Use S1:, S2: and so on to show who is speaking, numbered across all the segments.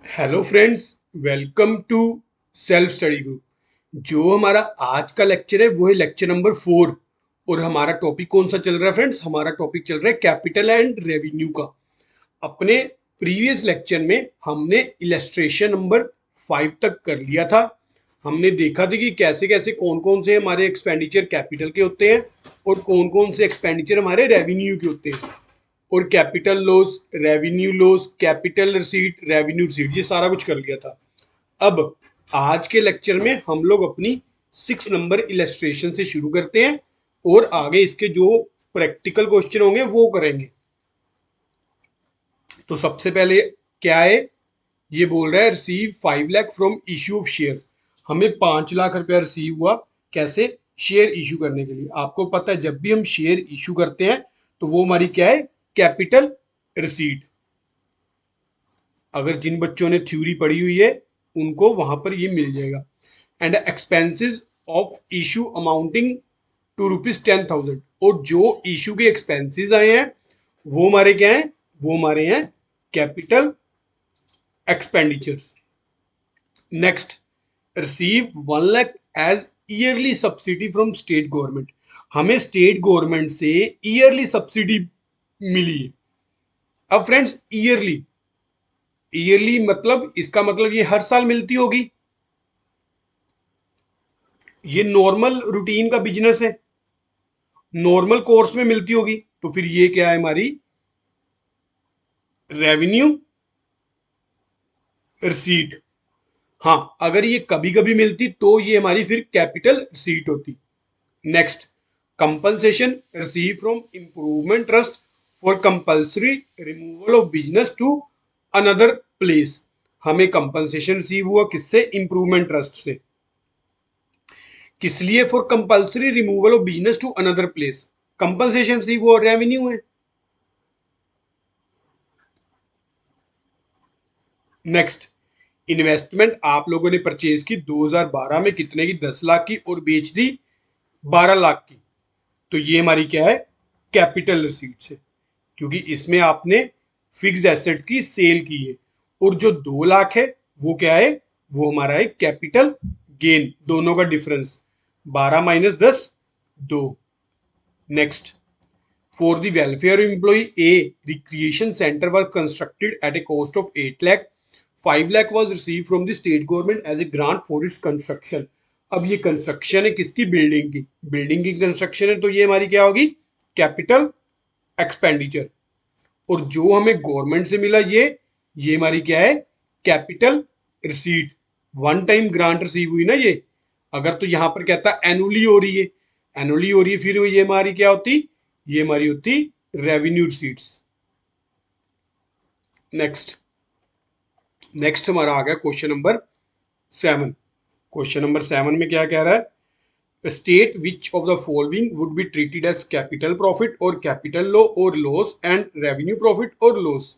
S1: Hello friends, welcome to self study group. जो हमारा आज का लेक्चर है वो है लेक्चर नंबर 4। और हमारा टॉपिक कौन सा चल रहा है फ्रेंड्स? हमारा टॉपिक चल रहा है कैपिटल एंड रेवेन्यू का। अपने प्रीवियस लेक्चर में हमने इलस्ट्रेशन नंबर 5 तक कर लिया था। हमने देखा था कि कैसे कैसे कौन कौन से हमारे एक्सपेंडिचर कैपिटल के होते हैं और कौन कौन से एक्सपेंडिचर हमारे रेवेन्यू के होते हैं। और capital loss, revenue loss, capital receipt, revenue receipt, ये सारा कुछ कर लिया था। अब आज के लेक्चर में हम लोग अपनी 6 नंबर इलस्ट्रेशन से शुरू करते हैं और आगे इसके जो प्रैक्टिकल क्वेश्चन होंगे वो करेंगे। तो सबसे पहले क्या है, ये बोल रहा है receive 5 lakh from issue of shares. हमें 5 लाख रुपया रिसीव हुआ, कैसे? शेयर इशू करने के लिए। आपको पता है जब भी हम शेयर इशू करते हैं तो वो हमारी क्या है? Capital receipt. अगर जिन बच्चों ने थ्योरी पढ़ी हुई है उनको वहां पर ये मिल जाएगा। And expenses of issue amounting to ₹10,000। और जो इशू के एक्सपेंसेस आए हैं वो हमारे क्या हैं? वो हमारे हैं capital expenditures. Next, receive 1 lakh as yearly subsidy from state government. हमें स्टेट गवर्नमेंट से ईयरली सब्सिडी मिली है। अब फ्रेंड्स, ईयरली ईयरली मतलब इसका मतलब ये हर साल मिलती होगी। ये नॉर्मल रूटीन का बिजनेस है, नॉर्मल कोर्स में मिलती होगी। तो फिर ये क्या है? हमारी रेवेन्यू रिसीट। हाँ, अगर ये कभी कभी मिलती तो ये हमारी फिर कैपिटल रिसीट होती। Next, compensation receive from improvement trust for compulsory removal of business to another place. हमें कंपनसेशन रिसीव हुआ किससे? इंप्रूवमेंट ट्रस्ट से। किस लिए? For compulsory removal of business to another place. Compensation receive हुआ, रेवेन्यू है। Next, investment आप लोगों ने परचेज की 2012 में कितने की? 10 लाख की, और बेच दी 12 लाख की। तो ये हमारी क्या है? कैपिटल रिसीट से, क्योंकि इसमें आपने फिक्स एसेट्स की सेल की है। और जो 2 लाख है वो क्या है? वो हमारा है कैपिटल गेन, दोनों का difference. 12 - 10, 2। Next, for the welfare of employee, a recreation center was constructed at a cost of 8 lakh. 5 lakh was received from the state government as a grant for its construction. अब ये construction है किसकी? Building की। Building की construction है तो ये हमारी क्या होगी? Capital expenditure. और जो हमें गवर्नमेंट से मिला ये हमारी क्या है? Capital receipt. One time grant receive हुई ना ये। अगर तो यहां पर कहता एनुअली हो रही है, एनुअली हो रही है, फिर ये हमारी क्या होती? ये हमारी होती रेवेन्यू रिसीट्स। नेक्स्ट, नेक्स्ट हमारा आ गया क्वेश्चन नंबर 7। क्वेश्चन नंबर 7 में क्या कह रहा है? State which of the following would be treated as capital profit और कैपिटल लो और लॉस एंड रेवेन्यू प्रॉफिट और लॉस।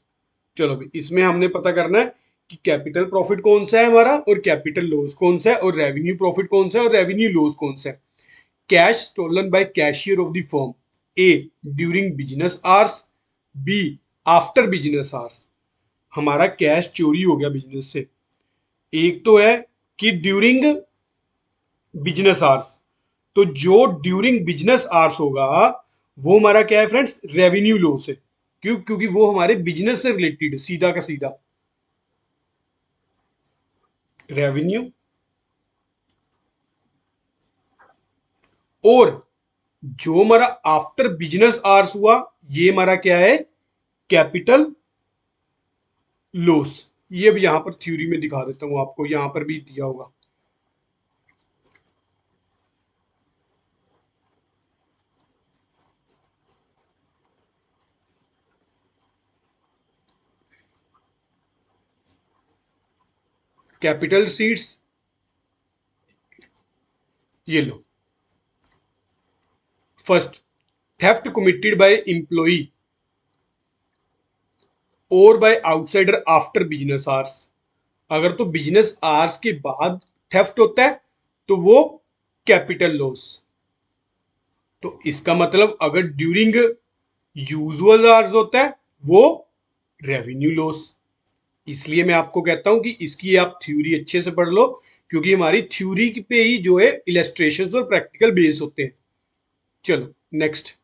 S1: चलो भाई, इसमें हमने पता करना है कि कैपिटल प्रॉफिट कौन सा है हमारा और कैपिटल लॉस कौन सा है और रेवेन्यू प्रॉफिट कौन सा है और रेवेन्यू लॉस कौन सा है। Cash stolen by cashier of the firm, a during business hours, b after business hours. हमारा कैश चोरी हो गया बिजनेस से। एक तो है कि ड्यूरिंग बिजनेस आवर्स, तो जो ड्यूरिंग बिजनेस आवर्स होगा वो हमारा क्या है फ्रेंड्स? रेवेन्यू लॉस है। क्यों? क्योंकि वो हमारे बिजनेस से रिलेटेड, सीधा का सीधा रेवेन्यू। और जो हमारा आफ्टर बिजनेस आवर्स हुआ ये हमारा क्या है? Capital loss. ये भी यहां पर थ्योरी में दिखा देता हूं आपको, यहां पर भी दिया होगा। कैपिटल सीट्स, ये लो। First, theft committed by employee और by outsider after business hours. अगर तो बिजनेस आवर्स के बाद थेफ्ट होता है तो वो कैपिटल लॉस। तो इसका मतलब अगर ड्यूरिंग यूजुअल आवर्स होता है वो रेवेन्यू लॉस। इसलिए मैं आपको कहता हूं कि इसकी आप थ्योरी अच्छे से पढ़ लो, क्योंकि हमारी थ्योरी पे ही जो है इलस्ट्रेशंस और प्रैक्टिकल बेस होते हैं। चलो नेक्स्ट।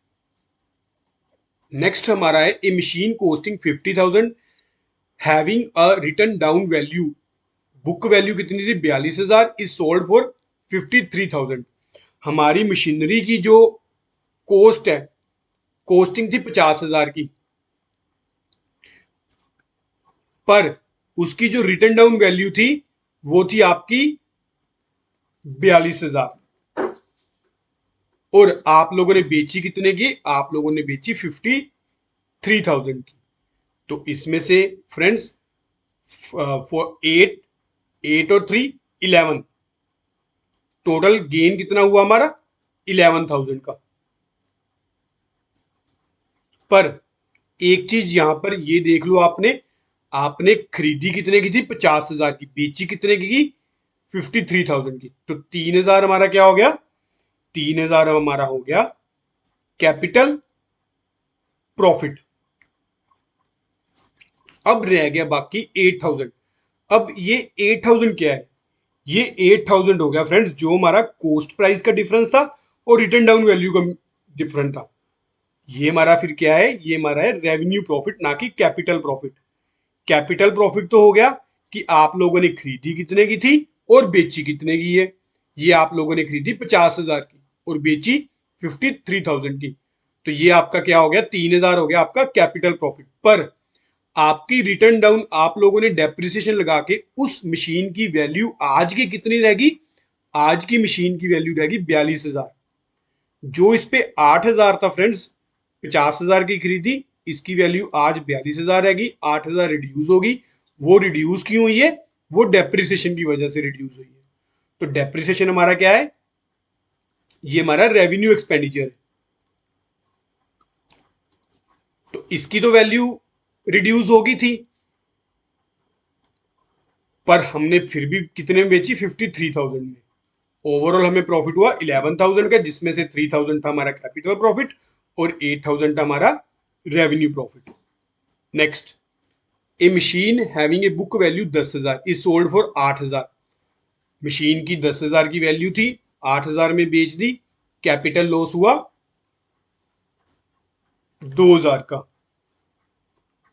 S1: नेक्स्ट हमारा है a machine costing 50,000 having a written down value, book value कितनी थी 42,000, इज सोल्ड फॉर 53,000। हमारी मशीनरी की जो कोस्ट है, कोस्टिंग थी 50,000 की, पर उसकी जो रिटर्न डाउन वैल्यू थी वो थी आपकी 42,000, और आप लोगों ने बेची कितने की, आप लोगों ने बेची 53,000 की। तो इसमें से फ्रेंड्स फॉर 8, 8 और 3 11, टोटल गेन कितना हुआ हमारा 11,000 का। पर एक चीज यहां पर ये देख लो, आपने आपने खरीदी कितने की थी 50,000 की, बेची कितने की 53,000 की। तो 3,000 हमारा क्या हो गया, 3,000 हमारा हो गया कैपिटल प्रॉफिट। अब रह गया बाकी 8,000। अब ये 8,000 क्या है, ये 8,000 हो गया फ्रेंड्स जो हमारा कॉस्ट प्राइस का डिफरेंस था और रिटर्न डाउन वैल्यू का डिफरेंस था। ये हमारा फिर क्या है, ये हमारा है रेवेन्यू प्रॉफिट, ना कि कैपिटल प्रॉफिट। कैपिटल प्रॉफिट तो हो गया कि आप लोगों ने खरीदी कितने की थी और बेची कितने की है। ये आप लोगों ने खरीदी 50,000 की और बेची 53,000 की। तो ये आपका क्या हो गया, 3,000 हो गया आपका कैपिटल प्रॉफिट। पर आपकी रिटर्न डाउन आप लोगों ने डेप्रिसिएशन लगा के उस मशीन की वैल्यू आज की कितनी रहेगी, आज की मशीन की वैल्यू रहेगी 42,000। जो इस पे 8,000 था फ्रेंड्स, 50,000 की खरीदी, इसकी वैल्यू आज 42,000 रहेगी, 8,000 रिड्यूस होगी। वो रिड्यूस क्यों हुई है, वो डेप्रिसिएशन की वजह से रिड्यूस हुई है। तो डेप्रिसिएशन हमारा क्या है, ये हमारा रेवेन्यू एक्सपेंडिचर है। तो इसकी तो वैल्यू रिड्यूस होगी थी, पर हमने फिर भी कितने में बेची 53,000 में। ओवरऑल हमें प्रॉफिट हुआ 11,000 का, जिसमें से 3,000 था हमारा कैपिटल प्रॉफिट और 8,000 था हमारा revenue profit. Next, A machine having a book value 10,000 is sold for 8,000। Machine की 10,000 की वैल्यू थी, 8,000 में बेच दी, कैपिटल लॉस हुआ 2,000 का।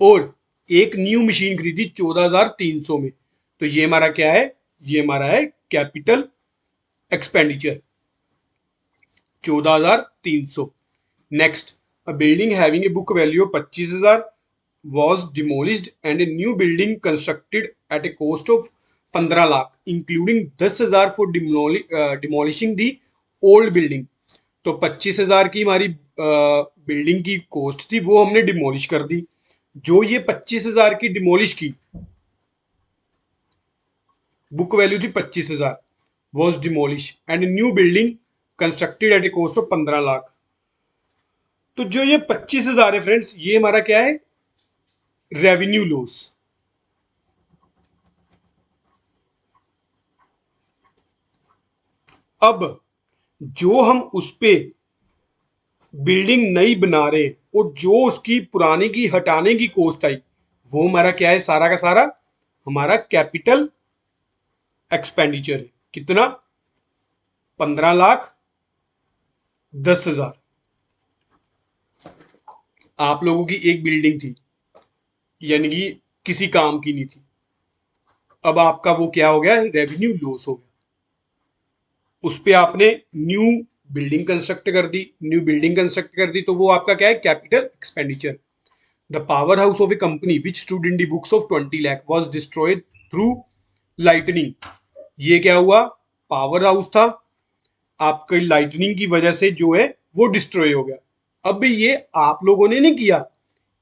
S1: और एक न्यू मशीन खरीदी 14,300 में। तो ये हमारा क्या है, ये हमारा है capital expenditure 14,300। Next, a building having a book value of 25,000 was demolished and a new building constructed at a cost of 15 lakh including 10,000 for demolishing the old building. तो 25,000 की हमारी बिल्डिंग की कॉस्ट थी, वो हमने डिमोलिश कर दी। जो ये 25,000 की डिमोलिश की, बुक वैल्यू थी 25,000, was demolish and new building constructed at A cost of 15 lakh. तो जो ये 25,000 है फ्रेंड्स, ये हमारा क्या है, रेवेन्यू लॉस। अब जो हम उस पे बिल्डिंग नई बना रहे हैं और जो उसकी पुरानी की हटाने की कॉस्ट आई, वो हमारा क्या है, सारा का सारा हमारा कैपिटल एक्सपेंडिचर है। कितना, 15,10,000। आप लोगों की एक बिल्डिंग थी, यानी कि किसी काम की नहीं थी, अब आपका वो क्या हो गया, रेवेन्यू लॉस हो गया। उस पे आपने न्यू बिल्डिंग कंस्ट्रक्ट कर दी, न्यू बिल्डिंग कंस्ट्रक्ट कर दी, तो वो आपका क्या है, capital expenditure. The power house of A company which stood in the books of 20 lakh was destroyed through lightning. ये क्या हुआ, पावर हाउस था, आपकी लाइटनिंग की वजह से जो है वो डिस्ट्रॉय हो गया। अब ये आप लोगों ने नहीं किया,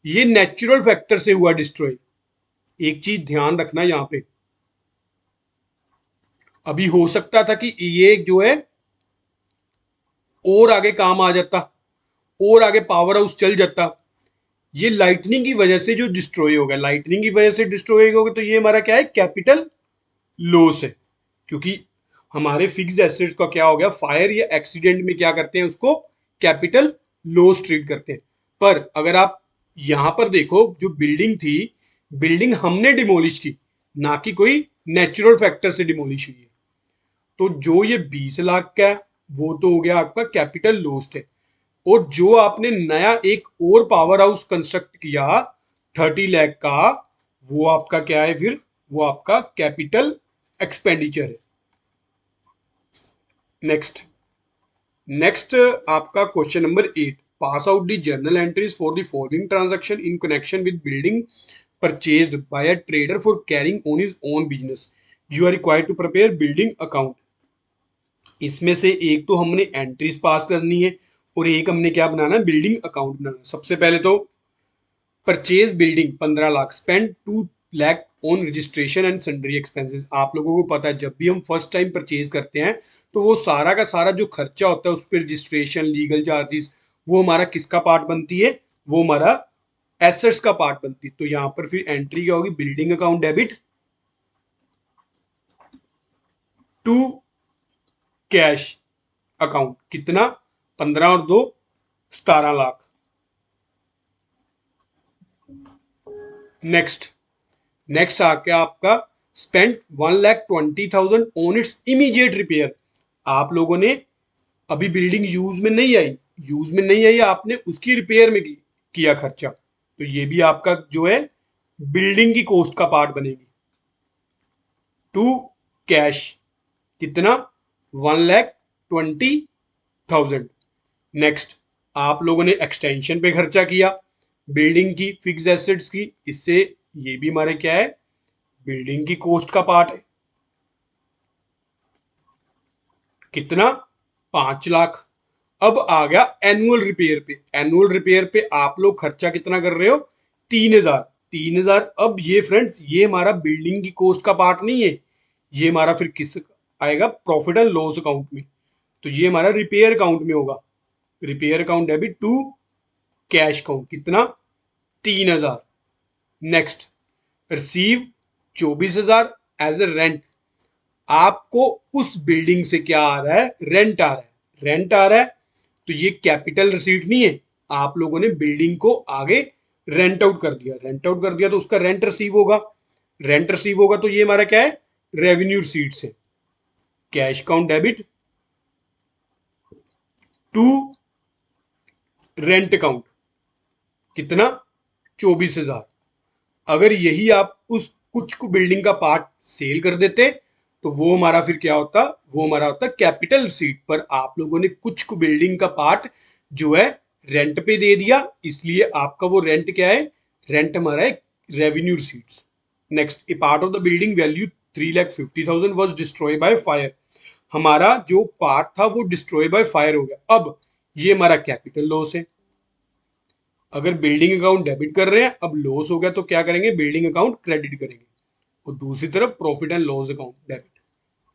S1: ये नेचुरल फैक्टर से हुआ डिस्ट्रॉय। एक चीज ध्यान रखना यहां पे, अभी हो सकता था कि ये जो है और आगे काम आ जाता और आगे पावर हाउस चल जाता। ये लाइटनिंग की वजह से जो डिस्ट्रॉय हो गया, लाइटनिंग की वजह से डिस्ट्रॉय हो गया, तो ये हमारा क्या है, कैपिटल लॉस है। क्योंकि हमारे फिक्स्ड एसेट्स का क्या हो गया, फायर या एक्सीडेंट में क्या करते हैं, उसको कैपिटल लॉस ट्रीट करते हैं। पर अगर आप यहां पर देखो, जो बिल्डिंग थी, बिल्डिंग हमने डिमोलिश की, ना कि कोई नेचुरल फैक्टर से डिमोलिश हुई है। तो जो ये 20 लाख का है वो तो हो गया आपका कैपिटल लॉस्ट है। और जो आपने नया एक और पावर हाउस कंस्ट्रक्ट किया 30 लाख का, वो आपका क्या है फिर, वो आपका कैपिटल एक्सपेंडिचर है। नेक्स्ट नेक्स्ट आपका question number 8, pass out the journal entries for the following transaction in connection with building purchased by a trader for carrying on his own business. You are required to prepare building account. इसमें से एक तो हमने entries pass करनी है और एक हमने क्या बनाना है, बिल्डिंग अकाउंट बनाना है। सबसे पहले तो purchase building 15 lakh, spend 2 lakh on registration and sundry expenses. आप लोगों को पता है जब भी हम फर्स्ट टाइम परचेज करते हैं तो वो सारा का सारा जो खर्चा होता है उस पर रजिस्ट्रेशन, लीगल चार्जेस, वो हमारा किसका पार्ट बनती है, वो हमारा एसेट्स का पार्ट बनती है। तो यहाँ पर फिर एंट्री क्या होगी, building account debit to cash account. कितना, 15 और 2 17 लाख। नेक्स्ट नेक्स्ट आ गया आपका spend 1,20,000 on it's immediate repair. आप लोगों ने अभी बिल्डिंग यूज में नहीं आई, आपने उसकी रिपेयर में किया खर्चा, तो ये भी आपका जो है बिल्डिंग की कॉस्ट का पार्ट बनेगी। टू कैश कितना, 1,20,000। नेक्स्ट आप लोगों ने एक्सटेंशन पे खर्चा किया बिल्डिंग की फिक्स एसेट्स की, इससे ये भी हमारे क्या है, बिल्डिंग की कॉस्ट का पार्ट है। कितना, 5 लाख। अब आ गया एनुअल रिपेयर पे। एनुअल रिपेयर पे आप लोग खर्चा कितना कर रहे हो, 3,000। 3,000। अब ये फ्रेंड्स ये हमारा बिल्डिंग की कॉस्ट का पार्ट नहीं है, ये हमारा फिर किस आएगा, प्रॉफिट एंड लॉस अकाउंट में। तो ये हमारा रिपेयर अकाउंट में होगा। Repair account debit to cash account. कितना, 3,000। Next receive 24,000 as a rent. आपको उस बिल्डिंग से क्या आ रहा है, रेंट आ रहा है। रेंट आ रहा है तो ये कैपिटल रिसीट नहीं है, आप लोगों ने बिल्डिंग को आगे रेंट आउट कर दिया। रेंट आउट कर दिया तो उसका रेंट रिसीव होगा। रेंट रिसीव होगा तो ये हमारा क्या है, रेवेन्यू रिसीट से। Cash account debit to rent account. कितना, 24,000। अगर यही आप उस कुछ को बिल्डिंग का पार्ट सेल कर देते तो वो हमारा फिर क्या होता, वो हमारा होता कैपिटल रिसीट। पर आप लोगों ने कुछ को बिल्डिंग का पार्ट जो है रेंट पे दे दिया, इसलिए आपका वो रेंट क्या है, रेंट हमारा है revenue receipts. Next, A part of the building value 3,50,000 was destroy by fire. हमारा जो पार्ट था वो डिस्ट्रॉय बाय फायर हो गया। अब ये हमारा कैपिटल लॉस है। अगर बिल्डिंग अकाउंट डेबिट कर रहे हैं, अब लॉस हो गया तो क्या करेंगे, बिल्डिंग अकाउंट क्रेडिट करेंगे। और दूसरी तरफ profit and loss account debit.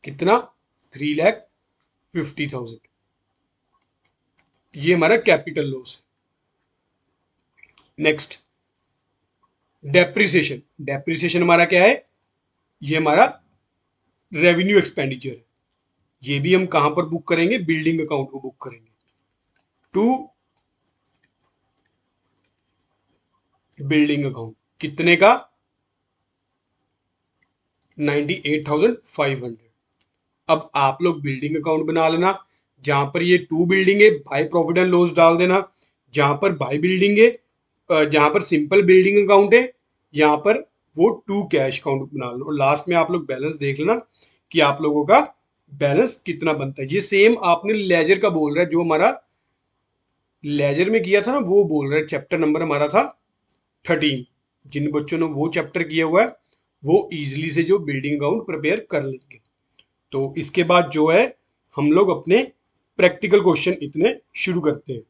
S1: कितना, 3,50,000। ये हमारा कैपिटल लॉस है। Next depreciation. डेप्रिसिएशन हमारा क्या है, ये हमारा रेवेन्यू एक्सपेंडिचर है। ये भी हम कहां पर बुक करेंगे, बिल्डिंग अकाउंट को बुक करेंगे। To building account. कितने का, 98,500। अब आप लोग बिल्डिंग अकाउंट बना लेना, जहां पर ये टू बिल्डिंग है बाय प्रॉफिट एंड लॉस डाल देना, जहां पर बाय बिल्डिंग है, जहां पर सिंपल बिल्डिंग अकाउंट है, यहाँ पर वो टू कैश अकाउंट बना लो। और लास्ट में आप लोग बैलेंस देख लेना कि आप लोगों का बैलेंस कितना बनता है। ये सेम आपने लेजर का बोल रहा है, जो हमारा लेजर में किया था ना वो बोल रहा है। चैप्टर नंबर हमारा था 13। जिन बच्चों ने वो चैप्टर किया हुआ है वो इजिली से जो बिल्डिंग अकाउंट प्रिपेयर कर लेंगे। तो इसके बाद जो है हम लोग अपने प्रैक्टिकल क्वेश्चन इतने शुरू करते हैं।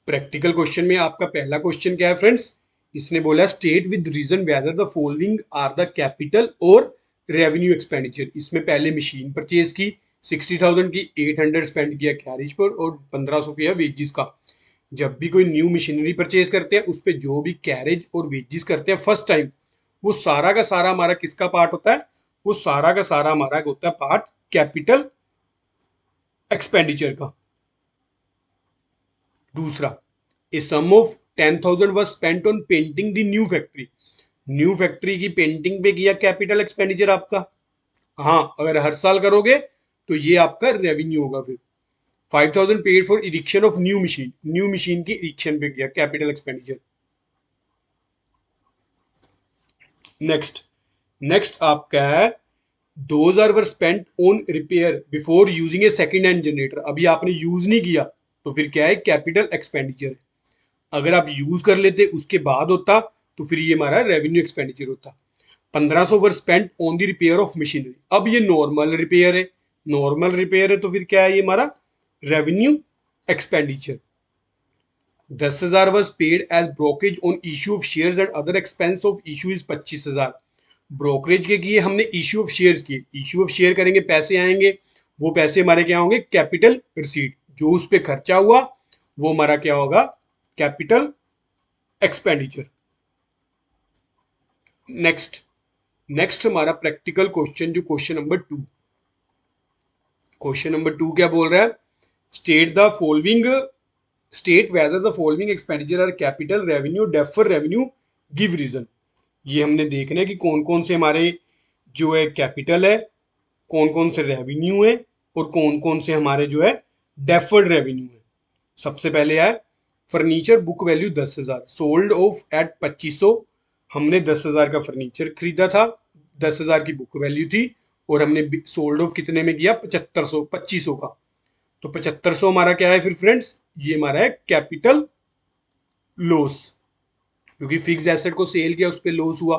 S1: प्रैक्टिकल क्वेश्चन में आपका पहला क्वेश्चन क्या है फ्रेंड्स, इसने बोला state with reason whether the following are the capital और रेवेन्यू एक्सपेंडिचर। इसमें पहले मशीन परचेज की 60,000 की, 800 स्पेंड किया कैरेज पर और 1,500 किया वेजिस का। जब भी कोई न्यू मशीनरी परचेज करते हैं उस पर जो भी कैरेज और वेजिस करते हैं फर्स्ट टाइम, वो सारा का सारा हमारा किसका पार्ट होता है, वो सारा का सारा हमारा होता है पार्ट कैपिटल एक्सपेंडिचर का। दूसरा, a sum of 10,000 was spent on painting the new factory. New factory की पेंटिंग पे किया कैपिटल एक्सपेंडिचर आपका। हाँ, अगर हर साल करोगे तो ये आपका रेवेन्यू होगा। फिर 5,000 paid for erection of new machine, new machine की इरिक्शन पे किया कैपिटल एक्सपेंडिचर। नेक्स्ट नेक्स्ट आपका है 2,000 were spent on repair before using a second hand generator. अभी आपने यूज नहीं किया तो फिर क्या है, कैपिटल एक्सपेंडिचर। अगर आप यूज कर लेते उसके बाद होता तो फिर ये हमारा रेवेन्यू एक्सपेंडिचर होता। 1,500 were spent on the repair of machinery. अब ये नॉर्मल रिपेयर है, नॉर्मल रिपेयर है तो फिर क्या है, ये हमारा revenue expenditure. 10,000 was paid as brokerage on issue of shares and other expense of issue is 25,000। Brokerage के किए हमने, इश्यू ऑफ शेयर्स किए, इश्यू ऑफ शेयर करेंगे पैसे आएंगे, वो पैसे हमारे क्या होंगे, कैपिटल रिसीट। जो उस पर खर्चा हुआ वो हमारा क्या होगा, कैपिटल एक्सपेंडिचर। नेक्स्ट नेक्स्ट हमारा प्रैक्टिकल क्वेश्चन, जो क्वेश्चन नंबर 2। क्वेश्चन नंबर 2 क्या बोल रहा है, state the following, state whether the following expenditure are capital, revenue, defer revenue, give reason. ये हमने देखना है कि कौन कौन से हमारे जो है कैपिटल है, कौन कौन से रेवेन्यू है और कौन कौन से हमारे जो है डेफर्ड रेवेन्यू है। सबसे पहले है furniture, book value 10,000, sold off at 2,500। हमने 10,000 का फर्नीचर खरीदा था, 10,000 की बुक वैल्यू थी और हमने सोल्ड ऑफ कितने में किया, 2,500 का। तो 7,500 हमारा क्या है फिर फ्रेंड्स, ये हमारा है कैपिटल लॉस, क्योंकि फिक्स एसेट को सेल किया उस पर लॉस हुआ।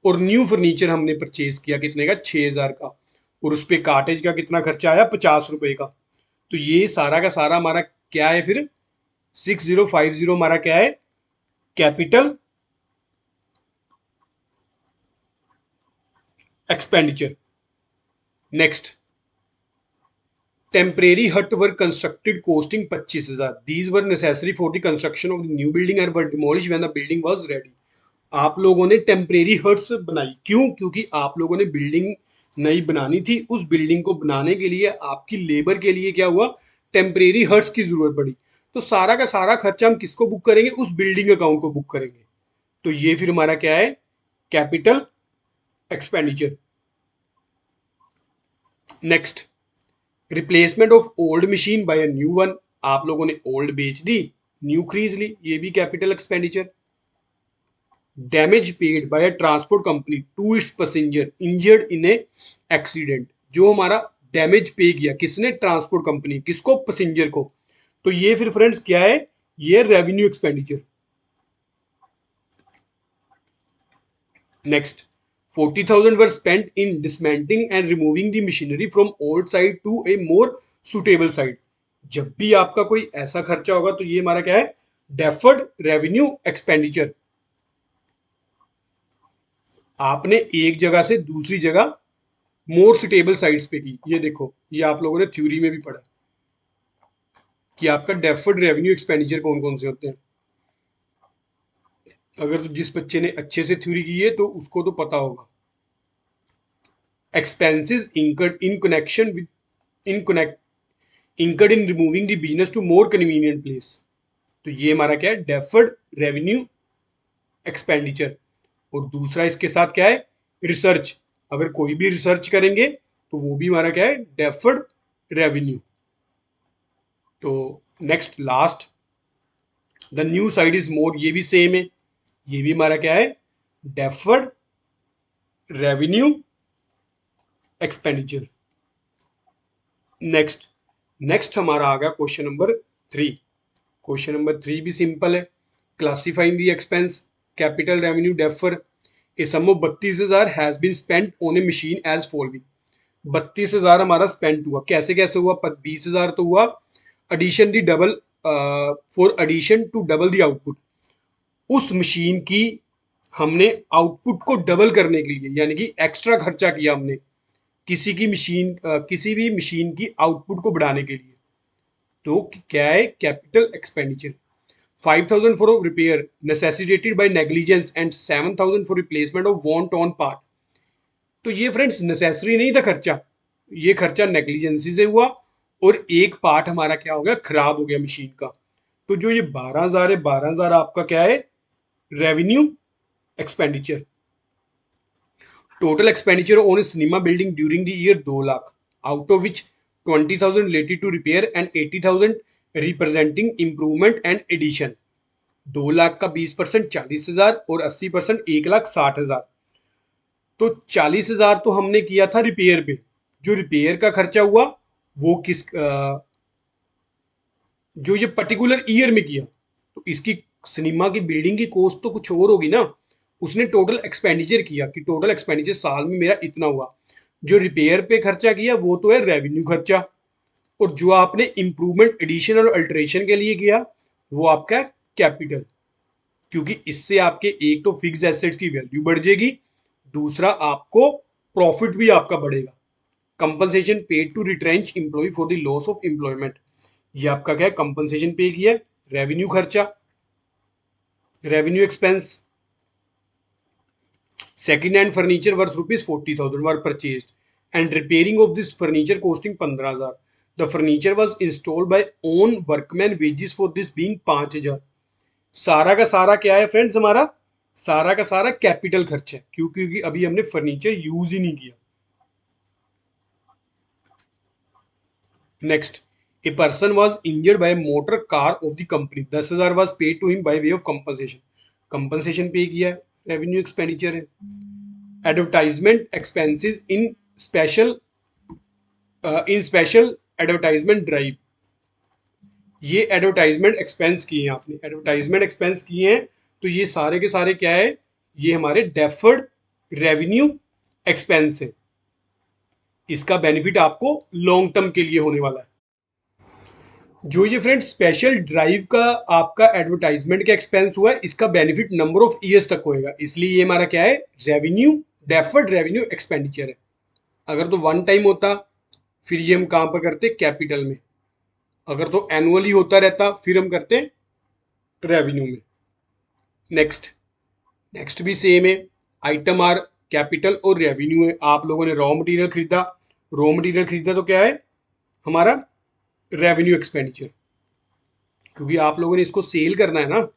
S1: और न्यू फर्नीचर हमने परचेज किया कितने का, 6,000 का, और उस पर कार्टेज का कितना खर्चा आया, 50 रुपए का। तो ये सारा का सारा हमारा क्या है फिर, 6050 हमारा क्या है, capital expenditure. Next, temporary hut were constructed costing 25,000। These were necessary for the construction of the new building and were demolish when the building was ready. आप लोगों ने टेम्परेरी हट्स बनाई, क्यों, क्योंकि आप लोगों ने बिल्डिंग नई बनानी थी। उस बिल्डिंग को बनाने के लिए आपकी लेबर के लिए क्या हुआ, टेम्परेरी हट्स की जरूरत पड़ी। तो सारा का सारा खर्चा हम किसको बुक करेंगे, उस बिल्डिंग अकाउंट को बुक करेंगे। तो ये फिर हमारा क्या है, capital expenditure. Next, replacement of old machine by a new one. आप लोगों ने ओल्ड बेच दी, न्यू खरीद ली, ये भी capital expenditure. Damage paid by a transport company to its passenger injured in a accident. जो हमारा डैमेज पे किया किसने, ट्रांसपोर्ट कंपनी, किसको, पैसेंजर को। तो ये फिर फ्रेंड्स क्या है, ये revenue expenditure. Next, 40,000 were spent in dismantling and removing the machinery from old side to a more suitable side. जब भी आपका कोई ऐसा खर्चा होगा तो ये हमारा क्या है, डेफर्ड रेवेन्यू एक्सपेंडिचर। आपने एक जगह से दूसरी जगह मोर सुटेबल साइट्स पे की। ये देखो, ये आप लोगों ने थ्योरी में भी पढ़ा कि आपका डेफर्ड रेवेन्यू एक्सपेंडिचर कौन कौन से होते हैं। अगर तो जिस बच्चे ने अच्छे से थ्योरी की है तो उसको तो पता होगा। Expenses incurred in connection with incurred in removing the business to more convenient place। तो ये हमारा क्या है, डेफर्ड रेवेन्यू एक्सपेंडिचर। और दूसरा इसके साथ क्या है, रिसर्च। अगर कोई भी रिसर्च करेंगे तो वो भी हमारा क्या है, डेफर्ड रेवेन्यू। तो next last, the new side is more, ये भी सेम है, ये भी हमारा क्या है, deferred revenue expenditure. Next next हमारा आ गया क्वेश्चन नंबर 3। क्वेश्चन नंबर 3 भी सिंपल है, classifying the expense, capital revenue, defer. A sum of 32,000 has been spent on a machine as following. 32,000 हमारा स्पेंड हुआ, कैसे कैसे हुआ, 20,000 तो हुआ addition the double, for addition to double the output. उस मशीन की हमने आउटपुट को डबल करने के लिए, यानी कि एक्स्ट्रा खर्चा किया हमने किसी की मशीन, किसी भी मशीन की आउटपुट को बढ़ाने के लिए। तो क्या है, capital expenditure. 5,000 for repair necessitated by negligence and 7,000 for replacement of वॉन्ट ऑन पार्ट। तो ये फ्रेंड्स नेसेसरी नहीं था खर्चा, ये खर्चा नेग्लिजेंसी से हुआ और एक पार्ट हमारा क्या हो गया, खराब हो गया मशीन का। तो जो ये 12,000 है, 12,000 आपका क्या है, revenue expenditure. Total expenditure on a cinema building during the year 2 lakh, out of which 20,000 related to repair and 80,000 representing improvement and addition. 2 lakh का 20% 40,000 और 80% 1,60,000। तो 40,000 तो हमने किया था रिपेयर पे। जो रिपेयर का खर्चा हुआ वो जो ये पर्टिकुलर ईयर में किया, तो इसकी सिनेमा की बिल्डिंग की कॉस्ट तो कुछ और होगी ना। उसने टोटल एक्सपेंडिचर किया कि टोटल एक्सपेंडिचर साल में मेरा इतना हुआ। जो रिपेयर पे खर्चा किया वो तो है रेवेन्यू खर्चा, और जो आपने इंप्रूवमेंट एडिशन और अल्टरेशन के लिए किया वो आपका कैपिटल, क्योंकि इससे आपके एक तो फिक्स एसेट्स की वैल्यू बढ़ जाएगी, दूसरा आपको प्रॉफिट भी आपका बढ़ेगा। Compensation paid to retrench employ for the loss of employment, ये आपका क्या है, कंपनसेशन पे किया। रेवेन्यू खर्चा, revenue expense. Second hand furniture worth ₹40,000 were purchased and repairing of this furniture costing 15,000। The furniture was installed by own workman, wages for this being 5,000। सारा का सारा क्या है फ्रेंड्स, हमारा सारा का सारा कैपिटल खर्च है, क्योंकि अभी हमने फर्नीचर यूज ही नहीं किया। Next, a person was injured by motor car of the company, 10,000 was paid to him by way of compensation. Compensation pay किया है, रेवेन्यू एक्सपेंडिचर है। Advertisement expenses in special advertisement drive, ये advertisement expense किए हैं आपने, advertisement expense किए हैं, तो ये सारे के सारे क्या है, ये हमारे डेफर्ड रेवेन्यू एक्सपेंस है। इसका बेनिफिट आपको लॉन्ग टर्म के लिए होने वाला है। जो ये फ्रेंड्स स्पेशल ड्राइव का आपका एडवर्टाइजमेंट का एक्सपेंस हुआ है, इसका बेनिफिट नंबर ऑफ ईयर्स तक होएगा, इसलिए ये हमारा क्या है, रेवेन्यू, डेफर्ड रेवेन्यू एक्सपेंडिचर है। अगर तो वन टाइम होता फिर ये हम कहां पर करते, कैपिटल में। अगर तो एनुअली होता रहता फिर हम करते रेवेन्यू में। नेक्स्ट, नेक्स्ट भी सेम है, आइटम आर कैपिटल और रेवेन्यू है। आप लोगों ने रॉ मटेरियल खरीदा, रॉ मटेरियल खरीदा तो क्या है हमारा, रेवेन्यू एक्सपेंडिचर, क्योंकि आप लोगों ने इसको सेल करना है ना।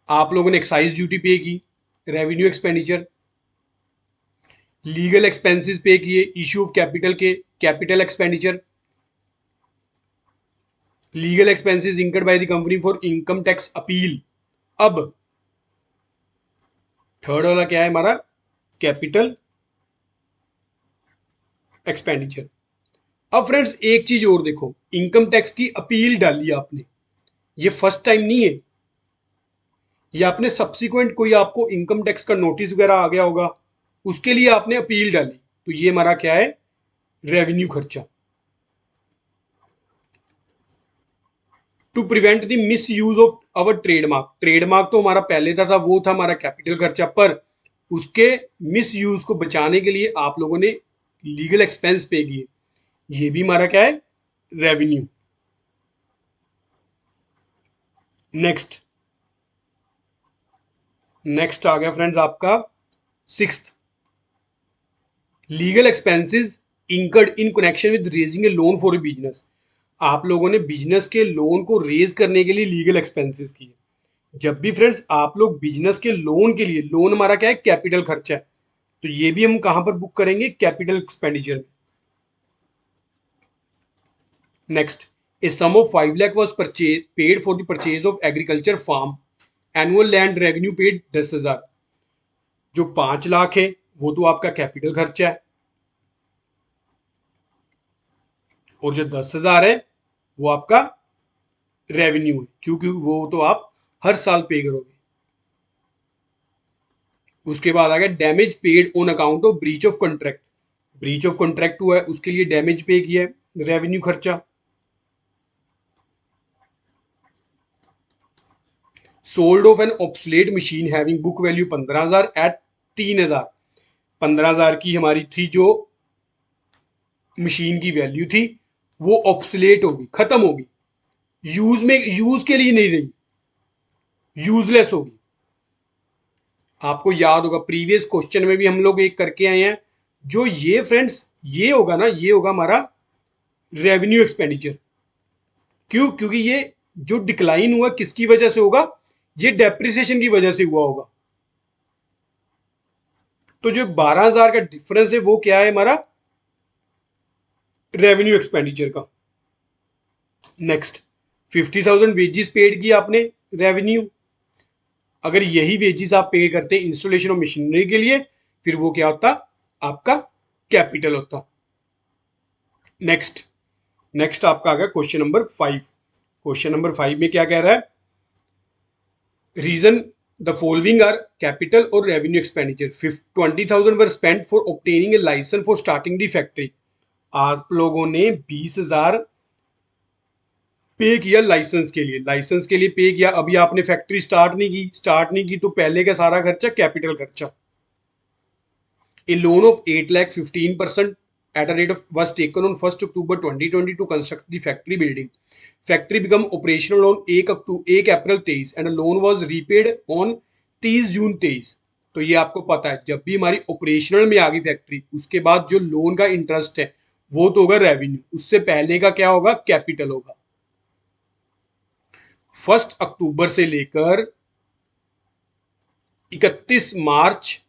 S1: आप लोगों ने एक्साइज ड्यूटी पे की, रेवेन्यू एक्सपेंडिचर। लीगल एक्सपेंसेस पे किए, इश्यू ऑफ कैपिटल के, capital expenditure. Legal expenses incurred by the company for income tax appeal. अब थर्ड वाला क्या है हमारा, कैपिटल एक्सपेंडिचर। अब फ्रेंड्स एक चीज और देखो, इनकम टैक्स की अपील डाली आपने, ये फर्स्ट टाइम नहीं है, ये आपने सब्सिक्वेंट कोई आपको इनकम टैक्स का नोटिस वगैरह आ गया होगा, उसके लिए आपने अपील डाली, तो ये हमारा क्या है, रेवेन्यू खर्चा। To prevent the misuse of our trademark, trademark तो हमारा पहले था वो था हमारा कैपिटल खर्चा, पर उसके मिस यूज को बचाने के लिए आप लोगों ने लीगल एक्सपेंस पे किए, ये भी हमारा क्या है, रेवेन्यू। नेक्स्ट, नेक्स्ट आ गया फ्रेंड्स आपका sixth, legal expenses incurred in connection with raising A loan for a business. आप लोगों ने बिजनेस के लोन को रेज करने के लिए लीगल एक्सपेंसेस किए। जब भी फ्रेंड्स आप लोग बिजनेस के लोन के लिए, लोन हमारा क्या है, कैपिटल खर्चा है, तो ये भी हम कहां पर बुक करेंगे, कैपिटल एक्सपेंडिचर में। Next, a sum of 5 lakh was paid for the purchase of agriculture farm, annual land revenue paid 10,000। जो 5 लाख है वो तो आपका कैपिटल खर्चा है, और जो 10,000 है वो आपका रेवेन्यू है, क्योंकि वो तो आप हर साल पे करोगे। उसके बाद आ गया damage paid on account of breach of contract, breach of contract हुआ है उसके लिए डैमेज पे किया है, रेवेन्यू खर्चा। Sold off an obsolete machine having book value 15,000 at 3,000, 15,000 की हमारी थी जो मशीन की वैल्यू थी, वो ऑब्सोलेट होगी, खत्म होगी, यूज में, यूज के लिए नहीं रही, यूजलेस होगी। आपको याद होगा प्रीवियस क्वेश्चन में भी हम लोग एक करके आए हैं, जो ये फ्रेंड्स ये होगा ना, ये होगा हमारा रेवेन्यू एक्सपेंडिचर। क्यों, क्योंकि ये जो डिक्लाइन हुआ किसकी वजह से होगा, ये डेप्रिसिएशन की वजह से हुआ होगा। तो जो 12,000 का डिफरेंस है वो क्या है हमारा, रेवेन्यू एक्सपेंडिचर का। नेक्स्ट 50,000 वेजेस पेड की आपने रेवेन्यू, अगर यही वेजेस आप पे करते इंस्टॉलेशन ऑफ मशीनरी के लिए, फिर वो क्या होता, आपका कैपिटल होता। नेक्स्ट नेक्स्ट आपका आ गया क्वेश्चन नंबर 5। क्वेश्चन नंबर 5 में क्या कह रहा है, reason the following are capital और revenue expenditure. 20,000 were spent for obtaining a licence for starting the factory. आप लोगों ने 20,000 पे किया लाइसेंस के लिए, लाइसेंस के लिए पे किया, अभी आपने फैक्ट्री स्टार्ट नहीं की तो पहले का सारा खर्चा कैपिटल खर्चा। ए loan of 8,15% at a rate of was taken on 1st October 2020 to construct the factory building. Factory become operational on 1 April 23 and a loan was repaid on 30 जून 23। तो ये आपको पता है जब भी हमारी ऑपरेशनल में आ गई फैक्ट्री, उसके बाद जो लोन का इंटरेस्ट है वो तो होगा रेवेन्यू, उससे पहले का क्या होगा, कैपिटल होगा। 1 अक्टूबर से लेकर 31 मार्च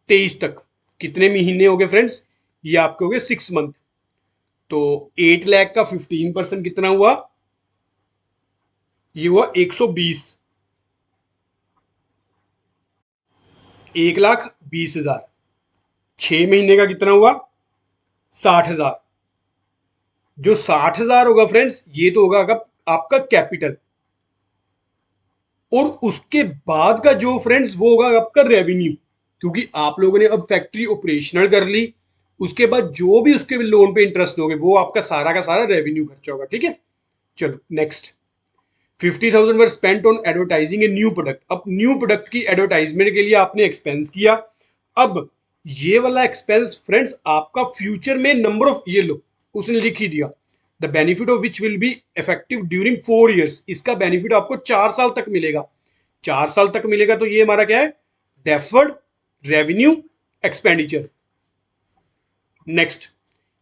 S1: 23 तक कितने महीने हो गए फ्रेंड्स, ये आपके हो गए 6 मंथ। तो 8 लाख का 15% कितना हुआ, ये हुआ 120, 1,20,000। 6 महीने का कितना हुआ, 60,000। जो 60,000 होगा फ्रेंड्स, ये तो होगा आपका कैपिटल, और उसके बाद का जो फ्रेंड्स वो होगा आपका रेवेन्यू, क्योंकि आप लोगों ने अब फैक्ट्री ऑपरेशनल कर ली, उसके बाद जो भी उसके लोन पे इंटरेस्ट दोगे वो आपका सारा का सारा रेवेन्यू खर्चा होगा। ठीक है, चलो next. 50,000 were spent on advertising a new product. अब न्यू प्रोडक्ट की एडवर्टाइजमेंट के लिए आपने एक्सपेंस किया। अब ये वाला एक्सपेंस फ्रेंड्स आपका फ्यूचर में नंबर ऑफ, ये लो उसने लिख ही दिया, the benefit of which will be effective during 4 years. इसका बेनिफिट आपको 4 साल तक मिलेगा। 4 साल तक मिलेगा, तो ये हमारा क्या है, deferred revenue expenditure. Next,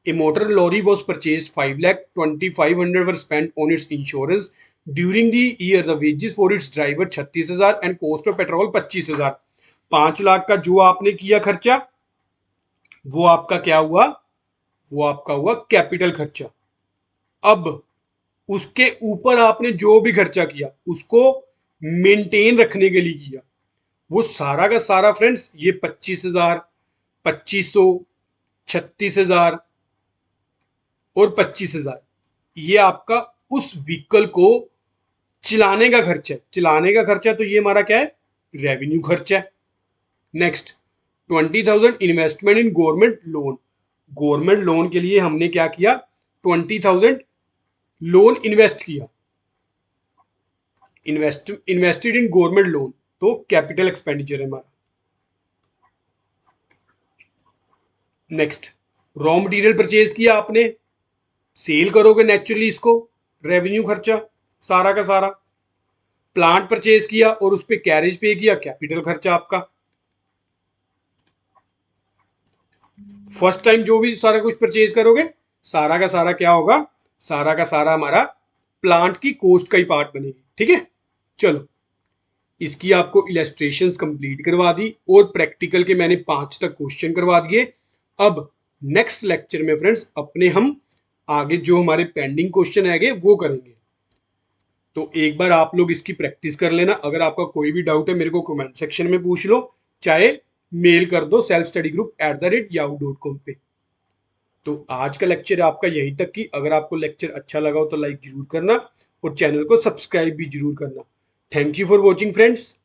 S1: a motor lorry was purchased 5,25,000 were spent on its insurance during the year. The wages for its driver 36,000 and cost of petrol 25,000। 5 lakh का जो आपने किया खर्चा, वो आपका क्या हुआ, वो आपका हुआ कैपिटल खर्चा। अब उसके ऊपर आपने जो भी खर्चा किया उसको मेंटेन रखने के लिए किया, वो सारा का सारा फ्रेंड्स ये 25,000, 2,500, 36,000 और 25,000, ये आपका उस व्हीकल को चलाने का खर्चा है। चलाने का खर्चा तो ये हमारा क्या है, रेवेन्यू खर्चा है। Next 20,000 investment in government loan. Government loan के लिए हमने क्या किया, 20,000 लोन इन्वेस्ट किया, इन्वेस्टेड इन गवर्नमेंट लोन, तो कैपिटल एक्सपेंडिचर है हमारा। नेक्स्ट, रॉ मटेरियल परचेज किया आपने, सेल करोगे नेचुरली इसको, रेवेन्यू खर्चा सारा का सारा। प्लांट परचेज किया और उस पर कैरेज पे किया, कैपिटल खर्चा आपका। फर्स्ट टाइम जो भी सारा कुछ परचेज करोगे, सारा का सारा क्या होगा, सारा का सारा हमारा प्लांट की कॉस्ट का ही पार्ट बनेगी। ठीक है, चलो इसकी आपको इलस्ट्रेशंस कंप्लीट करवा दी और प्रैक्टिकल के मैंने 5 तक क्वेश्चन करवा दिए। अब नेक्स्ट लेक्चर में फ्रेंड्स अपने हम आगे जो हमारे पेंडिंग क्वेश्चन आएंगे वो करेंगे। तो एक बार आप लोग इसकी प्रैक्टिस कर लेना। अगर आपका कोई भी डाउट है मेरे को कमेंट सेक्शन में पूछ लो, चाहे मेल कर दो selfstudy@yahoo.com पे। तो आज का लेक्चर आपका यहीं तक की। अगर आपको लेक्चर अच्छा लगा हो तो लाइक जरूर करना और चैनल को सब्सक्राइब भी जरूर करना। Thank you for watching friends.